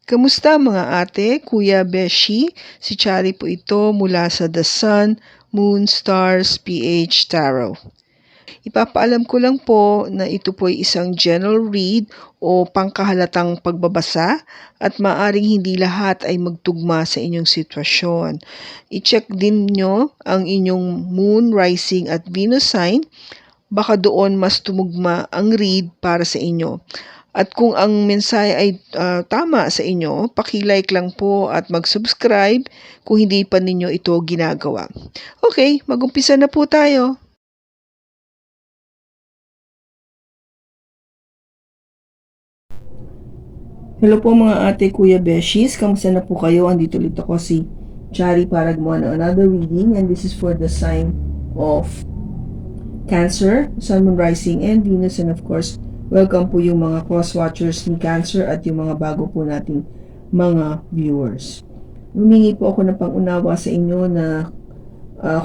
Kamusta mga ate, kuya, beshi? Si Chari po ito mula sa The Sun, Moon, Stars, PH Tarot. Ipapaalam ko lang po na ito po ay isang general read o pangkahalatang pagbabasa at maaring hindi lahat ay magtugma sa inyong sitwasyon. I-check din nyo ang inyong Moon, Rising at Venus sign. Baka doon mas tumugma ang read para sa inyo. At kung ang mensahe ay tama sa inyo, paki-like lang po at mag-subscribe kung hindi pa ninyo ito ginagawa. Okay, mag-umpisa na po tayo. Hello po mga ate, kuya, beshies. Kamusta na po kayo? Andito ulit ako si Chari para gumawa ng another reading, and this is for the sign of Cancer, Sun, Moon, Rising, and Venus, and of course, welcome po yung mga cross-watchers ni Cancer at yung mga bago po nating mga viewers. Humingi po ako ng pangunawa sa inyo na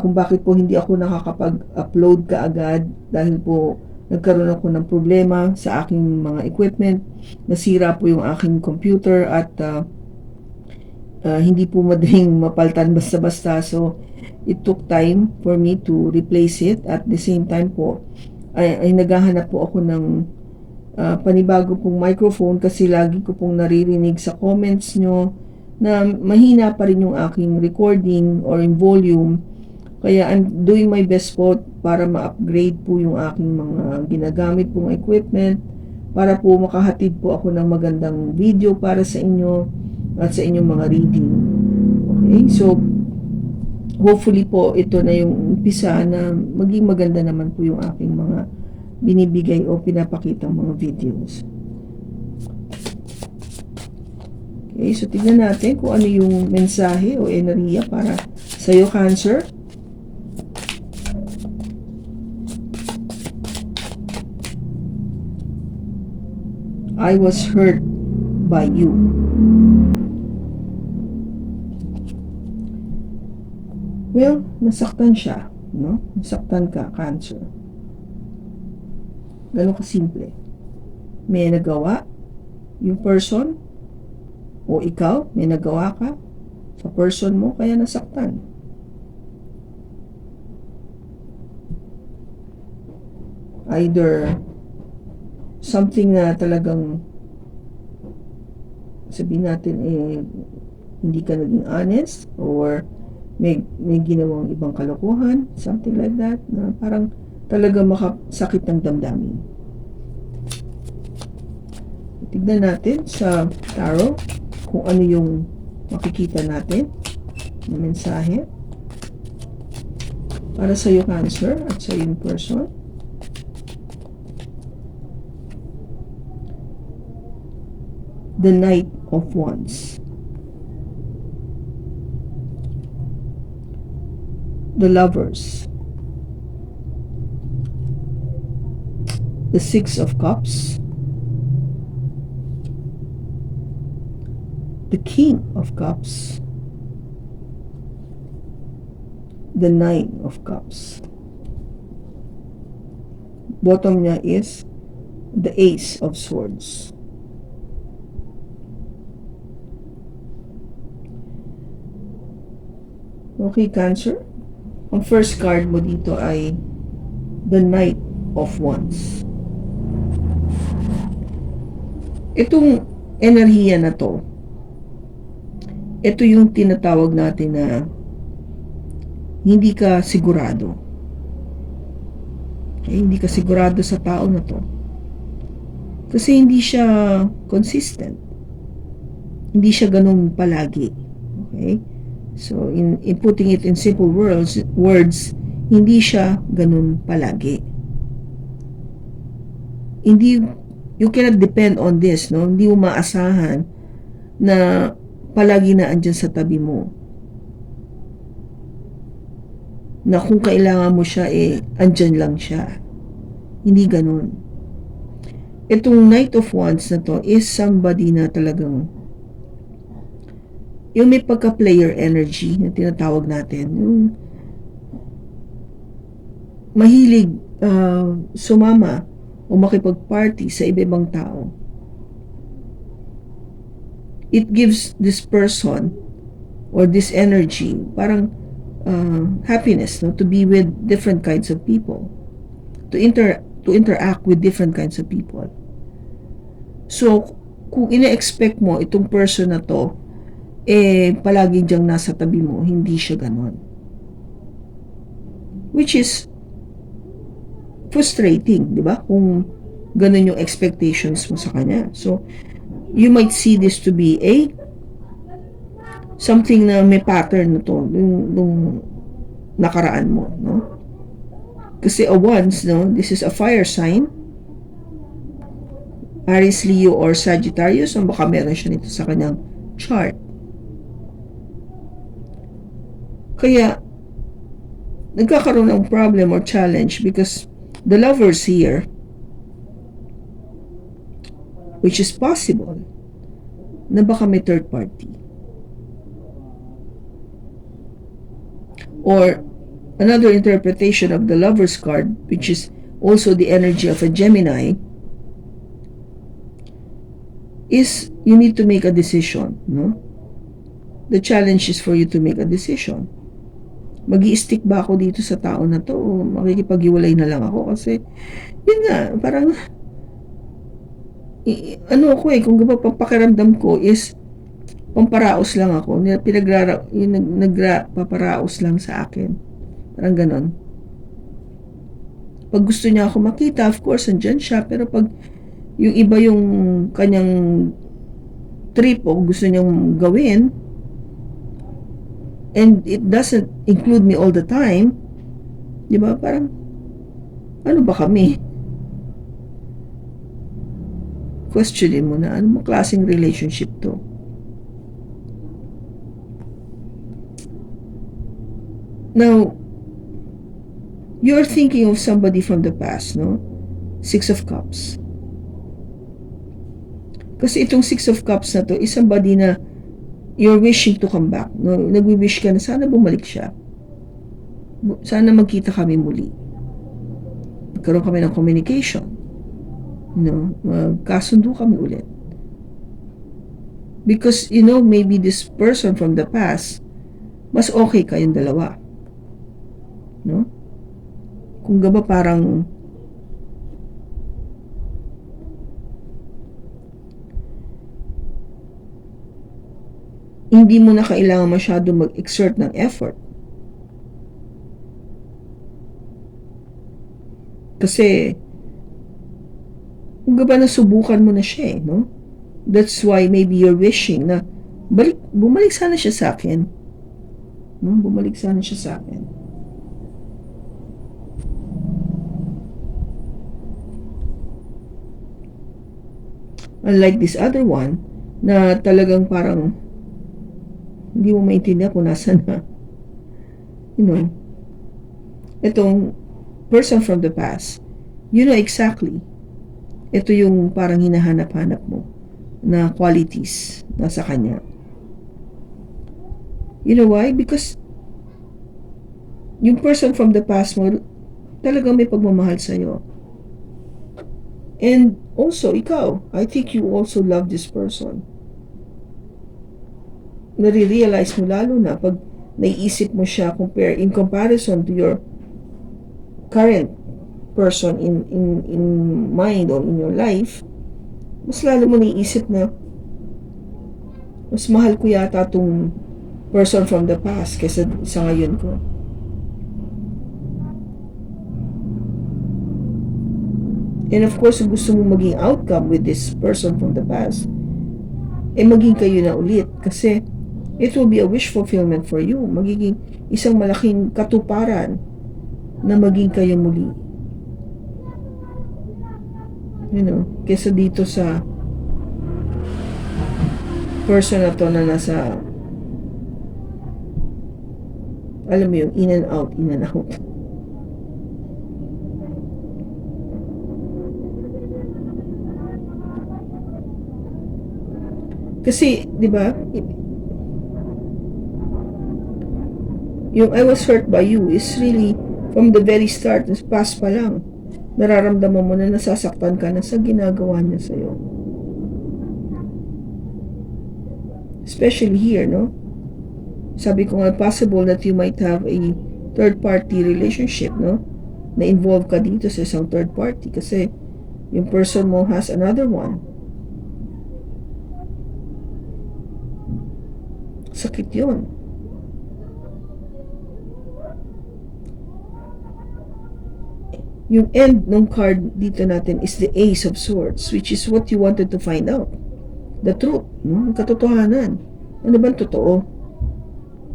kung bakit po hindi ako nakakapag-upload kaagad dahil po nagkaroon ako ng problema sa aking mga equipment. Nasira po yung aking computer at hindi po madaling mapaltan basta-basta. So, it took time for me to replace it. At the same time po, ay naghahanap po ako ng panibago pong microphone kasi lagi ko pong naririnig sa comments nyo na mahina pa rin yung aking recording or in volume. Kaya I'm doing my best po para ma-upgrade po yung aking mga ginagamit pong equipment para po makahatid po ako ng magandang video para sa inyo at sa inyong mga reading. Okay, so hopefully po ito na yung umpisa na maging maganda naman po yung aking mga binibigay o pinapakitang mga videos. Okay, so tignan natin kung ano yung mensahe o enerhiya para sa iyo, Cancer. I was hurt by you. Well, nasaktan siya, no? Nasaktan ka, Cancer. Ganun kasimple. May nagawa yung person o ikaw, may nagawa ka sa person mo, kaya nasaktan. Either something na talagang sabihin natin hindi ka naging honest or may ginawang ibang kalokohan, something like that, na parang talaga makasakit ng damdamin. Tignan natin sa tarot kung ano yung makikita natin na mensahe para sa iyo, Cancer, at sa iyong person. The Knight of Wands, the Lovers, the Six of Cups, the King of Cups, the Nine of Cups. Bottom niya is the Ace of Swords. Okay, Cancer. Ang first card mo dito ay the Knight of Wands. Itong enerhiya na to, ito yung tinatawag natin na hindi ka sigurado. Okay, hindi ka sigurado sa tao na to. Kasi hindi siya consistent. Hindi siya ganun palagi. Okay? So, in putting it in simple words, hindi siya ganun palagi. You cannot depend on this, no? Hindi mo maasahan na palagi na andyan sa tabi mo. Na kung kailangan mo siya, andyan lang siya. Hindi ganun. Itong Knight of Wands na to is somebody na talagang yung may pagka-player energy na tinatawag natin, yung mahilig sumama o makipag-party sa iba-ibang tao. it gives this person or this energy parang happiness, no, to be with different kinds of people, to interact with different kinds of people. So kung ina-expect mo itong person na to palagi diyang nasa tabi mo, hindi siya ganon, which is frustrating, di ba, kung ganon yung expectations mo sa kanya. So you might see this to be something na may pattern na to nung nakaraan mo, no? Kasi once, no, this is a fire sign, Aries, Leo, or Sagittarius, o baka meron siya nito sa kanyang chart. Kaya nagkakaroon ng problem or challenge because the lovers here, which is possible na baka may third party. Or another interpretation of the Lover's card, which is also the energy of a Gemini, is you need to make a decision, no? The challenge is for you to make a decision. Mag-i-stick ba ako dito sa tao na to o makikipag-iwalay na lang ako? Kasi yun nga, parang ano ako kung papakiramdam ko is pamparaos lang ako, nagpaparaos lang sa akin, parang ganon. Pag gusto niya ako makita, of course andyan siya, pero pag yung iba yung kanyang trip o gusto niyang gawin and it doesn't include me all the time, di ba, parang ano ba kami? Questionin mo na, ano klaseng relationship to? Now, you're thinking of somebody from the past, no? Six of Cups. Kasi itong Six of Cups na to is somebody na you're wishing to come back, no? Nagwi-wish ka na sana bumalik siya. Sana magkita kami muli. Magkaroon kami ng communication. No? Magkasundo kami ulit. Because, maybe this person from the past, mas okay kayong dalawa. No? Kung gaba parang hindi mo na kailangan masyado mag-exert ng effort. Kasi kung gaba nasubukan mo na siya, no? That's why maybe you're wishing na bumalik sana siya sa akin. No? Bumalik sana siya sa akin. Unlike this other one, na talagang parang hindi mo maintindihan kung nasa na. Itong person from the past, exactly. Ito yung parang hinahanap-hanap mo na qualities nasa kanya. You know why? Because yung person from the past mo talagang may pagmamahal sa'yo. And also, ikaw, I think you also love this person. Nare-realize mo lalo na pag naiisip mo siya in comparison to your current person in mind or in your life, mas lalo mo naiisip na mas mahal ko yata tong person from the past kaysa sa ngayon ko. And of course, kung gusto mong maging outcome with this person from the past, maging kayo na ulit. Kasi it will be a wish fulfillment for you. Magiging isang malaking katuparan na maging kayo muli. Kesa dito sa person na to na nasa, alam mo yung in and out. Kasi, di ba, yung I was hurt by you is really from the very start, past pa lang, nararamdaman mo na nasasaktan ka na sa ginagawa niya sa'yo. Especially here, no? Sabi ko nga, possible that you might have a third-party relationship, no? Na-involve ka dito sa isang third party kasi yung person mo has another one. Sakit yun. Yung end ng card dito natin is the Ace of Swords, which is what you wanted to find out. The truth, no? Yung katotohanan. Ano bang totoo?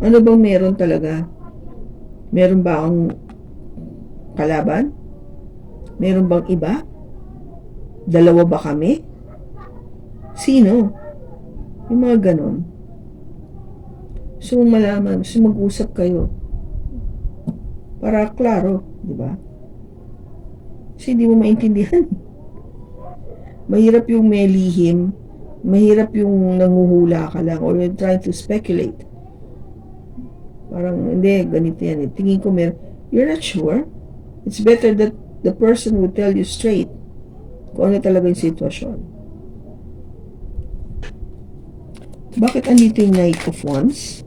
Ano bang meron talaga? Meron ba akong kalaban? Meron bang iba? Dalawa ba kami? Sino? Yung mga ganon. Gusto mong malaman, gusto mag-usap kayo. Para klaro, di ba? Kasi hindi mo maintindihan. Mahirap yung may lihim, mahirap yung nanguhula ka lang or you're trying to speculate. Parang, hindi, ganito yan. Tingin ko you're not sure. It's better that the person will tell you straight kung ano talaga yung sitwasyon. Bakit andito yung Knight of Wands?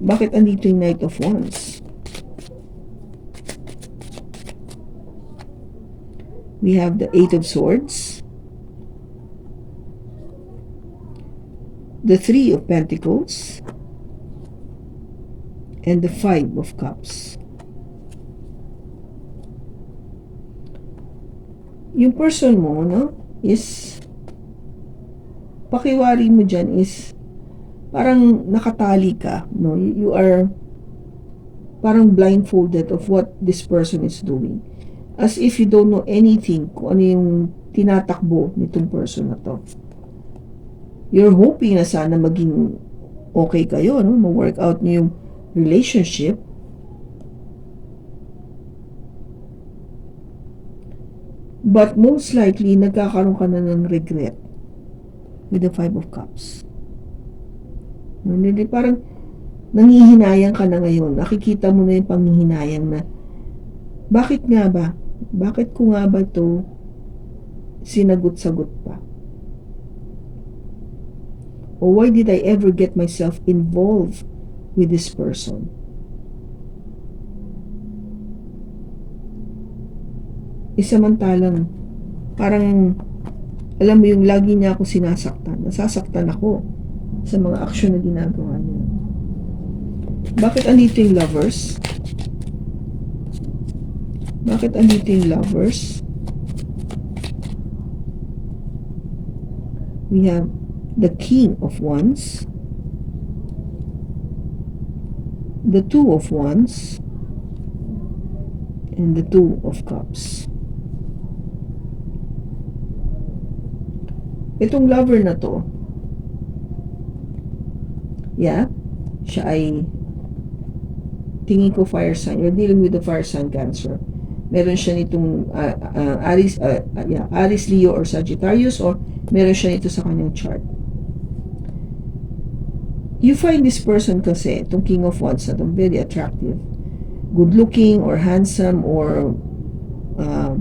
Bakit andito yung Knight of Wands? We have the Eight of Swords, the Three of Pentacles, and the Five of Cups. Yung person mo, no, is pakiwari mo dyan is parang nakatali ka, no? You are parang blindfolded of what this person is doing. As if you don't know anything kung ano yung tinatakbo nitong person na to. You're hoping na sana maging okay kayo, no? Ma-work out niyo yung relationship. But most likely, nagkakaroon ka na ng regret with the Five of Cups. Hindi, parang nanghihinayang ka na ngayon. Nakikita mo na yung panghihinayang na bakit nga ba? Bakit ko nga ba ito sinagot-sagot pa? Or why did I ever get myself involved with this person? Samantalang parang alam mo yung lagi niya ako sinasaktan. Nasasaktan ako sa mga aksyon na ginagawa niya. Bakit andito yung Lovers? Bakit andito yung Lovers? We have the King of Wands, the Two of Wands, and the Two of Cups. Itong lover na to, yeah, siya ay tingin ko fire sign. You're dealing with the fire sign Cancer. Meron siya nitong Aries, Leo, or Sagittarius, or meron siya nito sa kanyang chart. You find this person kasi, itong King of Wands na to, very attractive. Good looking, or handsome, or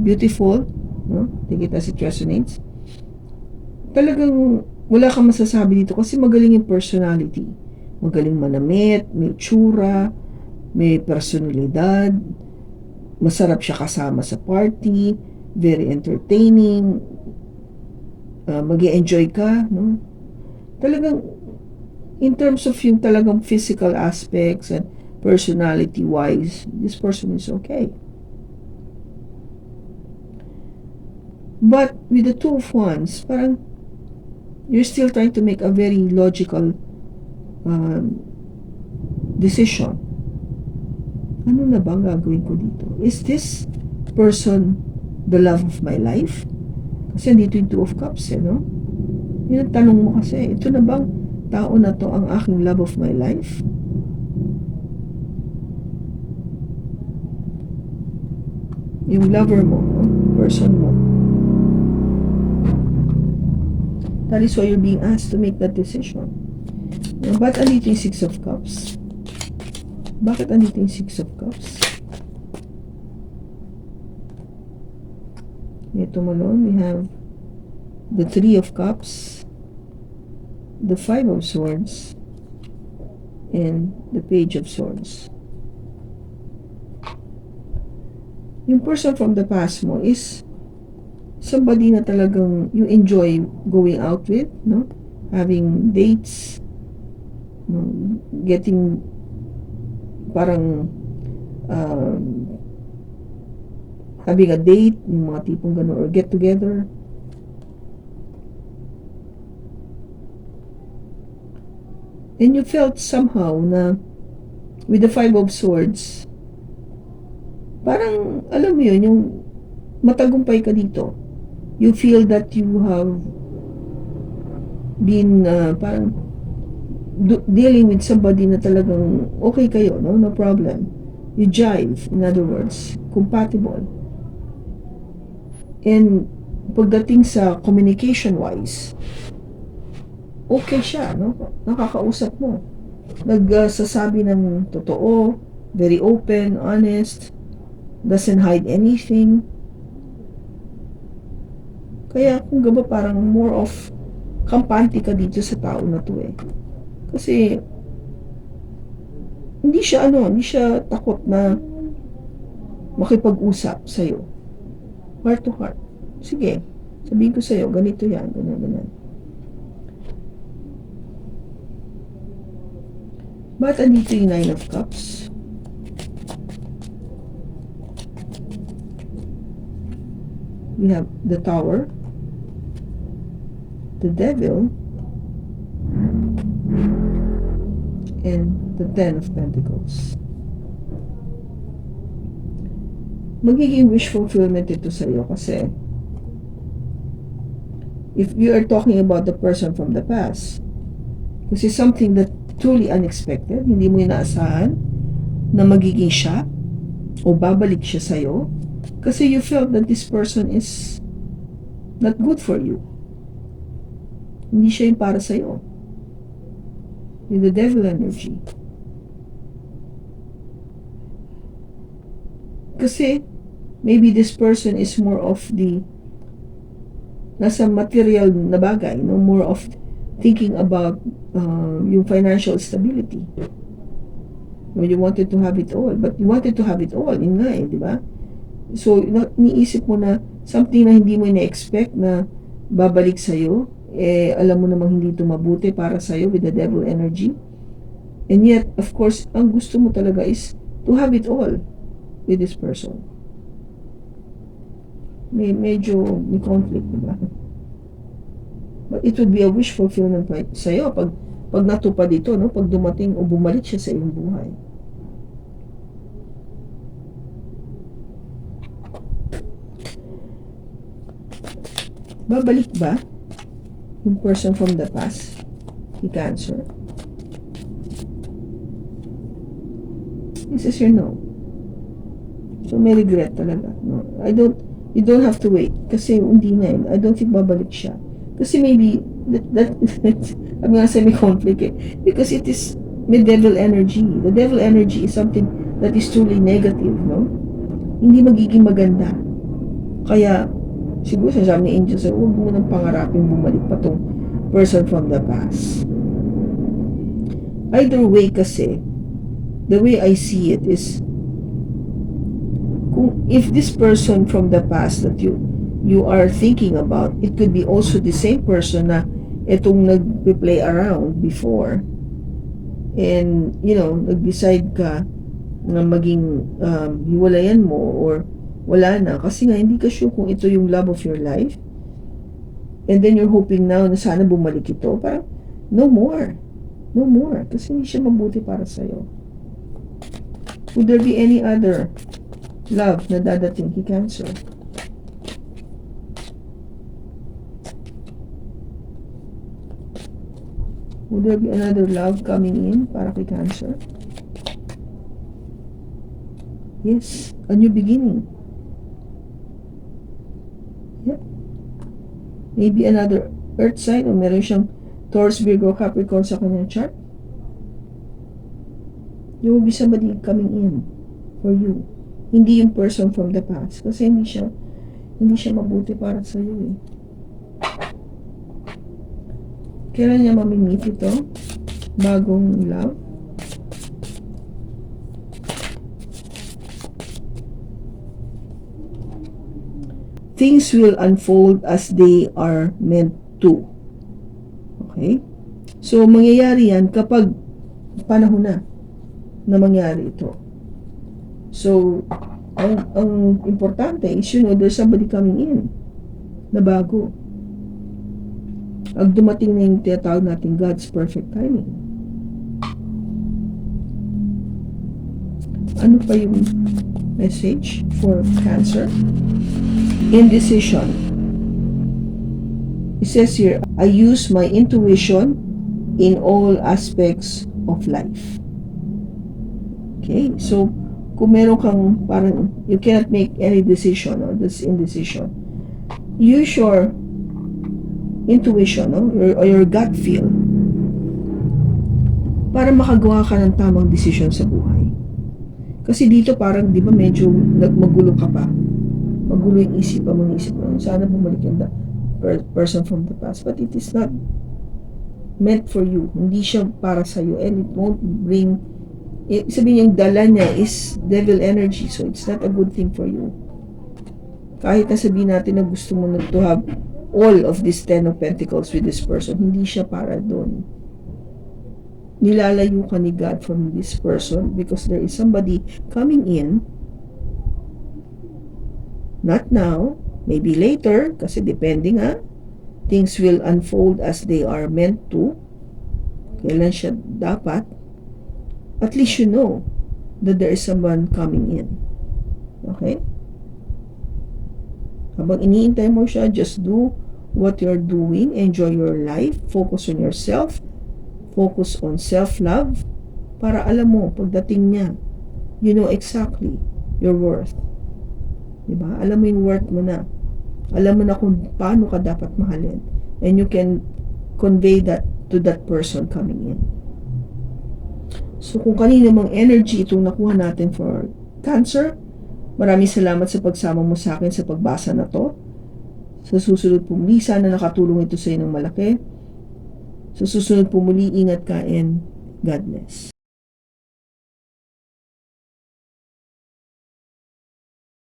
beautiful. No? Tingita si resonates. Talagang wala kang masasabi dito kasi magaling yung personality. Magaling manamit, may tsura, may personalidad, masarap siya kasama sa party, very entertaining, mag-e-enjoy ka, no? Talagang, in terms of yung talagang physical aspects and personality-wise, this person is okay. But with the Two of Wands, parang you're still trying to make a very logical decision. Ano na bang gagawin ko dito? Is this person the love of my life? Kasi dito yung Two of Cups, no? Yun ang tanong mo kasi, ito na bang tao na to ang aking love of my life? Yung lover mo, no? Person mo. That is why you're being asked to make that decision. Ba't andito yung Six of Cups? Bakit andito yung Six of Cups? Ito malon, we have the Three of Cups, the Five of Swords and the Page of Swords. Yung person from the past mo is somebody na talagang you enjoy going out with, no? Having dates, no? Getting parang having a date, yung mga tipong gano'n, or get together. And you felt somehow na with the Five of Swords, parang alam mo yun, yung matagumpay ka dito. You feel that you have been parang dealing with somebody na talagang okay kayo, no? No problem. You jive, in other words, compatible. And pagdating sa communication-wise, okay siya, no? Nakakausap mo. Nagsasabi ng totoo, very open, honest, doesn't hide anything. Kaya kung gaba parang more of kampante ka dito sa tao na to eh. Kasi hindi siya takot na makipag-usap sa'yo. Heart to heart. Sige, sabihin ko sa'yo, ganito yan, ganyan. Ba't andito yung Nine of Cups? We have the Tower, the Devil, and the Ten of Pentacles. Magiging wish fulfillment ito sa iyo kasi if you are talking about the person from the past, kasi something that truly unexpected, hindi mo inaasahan na magiging siya o babalik siya sa iyo kasi you felt that this person is not good for you. Hindi siya yung para sa iyo. With the Devil energy. Kasi maybe this person is more of the nasa material na bagay, no? More of thinking about yung financial stability. Well, you wanted to have it all, but you wanted to have it all, yun nga eh, di ba? So, niisip mo na something na hindi mo na-expect na babalik sa'yo, eh, alam mo namang hindi ito mabuti para sa'yo with the Devil energy. And yet, of course, ang gusto mo talaga is to have it all with this person. Medyo may conflict, diba? But it would be a wish fulfillment sa'yo pag natupad ito, no? Pag dumating o bumalik siya sa iyong buhay. Babalik ba yung person from the past? Si Cancer? This is your no. So may regret talaga. No? You don't have to wait. Kasi hindi na yun. I don't think babalik siya. Kasi maybe, I'm gonna say may conflict eh. Because it is may devil energy. The devil energy is something that is truly negative, no? Hindi magiging maganda. Kaya, siguro sasabi ni Angel, huwag mo nang pangarapin bumalik pa tong person from the past. Either way kasi, the way I see it is, if this person from the past that you are thinking about, it could be also the same person na itong nag-play around before and nag-decide ka na maging hiwalayan mo or wala na kasi nga hindi ka sure kung ito yung love of your life, and then you're hoping now na sana bumalik ito. Parang no more kasi hindi siya mabuti para sa'yo. Would there be any other love na dadating kay Cancer? Would there be another love coming in para kay Cancer? Yes, a new beginning. Yep. Maybe another earth sign o meron siyang Taurus, Virgo, Capricorn sa kanyang chart. There will be somebody coming in for you. Hindi yung person from the past. Kasi hindi siya mabuti para sa iyo eh. Kailan niya mamimit ito? Bagong love? Things will unfold as they are meant to. Okay? So, mangyayari yan kapag panahon na mangyari ito. So, ang importante is, there's somebody coming in na bago. Ang dumating na yung tinatawag natin God's perfect timing. Ano pa yung message for Cancer? Indecision. It says here, I use my intuition in all aspects of life. Okay, so kung meron kang parang you cannot make any decision or this indecision, use your intuition or your gut feel para makagawa ka ng tamang decision sa buhay. Kasi dito parang, di ba, medyo magulo ka pa. Magulo yung isipan mo, sana bumalik yung person from the past. But it is not meant for you. Hindi siya para sa'yo. And it won't bring, sabihin yung dala niya is devil energy. So it's not a good thing for you. Kahit na sabihin natin na gusto mo to have all of this 10 of Pentacles with this person, hindi siya para doon. Nilalayo ka ni God from this person because there is somebody coming in, not now, maybe later, kasi depending things will unfold as they are meant to. Kailan siya dapat? At least you know that there is someone coming in. Okay? Habang iniintay mo siya, just do what you're doing, enjoy your life, focus on yourself, focus on self-love, para alam mo, pagdating niya, you know exactly your worth. Diba? Alam mo yung worth mo na. Alam mo na kung paano ka dapat mahalin. And you can convey that to that person coming in. So, kung kanino mang energy itong nakuha natin for Cancer, maraming salamat sa pagsama mo sa akin sa pagbasa na to. Sa susunod po muli, sana nakatulong ito sa inyo ng malaki. Sa susunod po muli, ingat ka and God bless.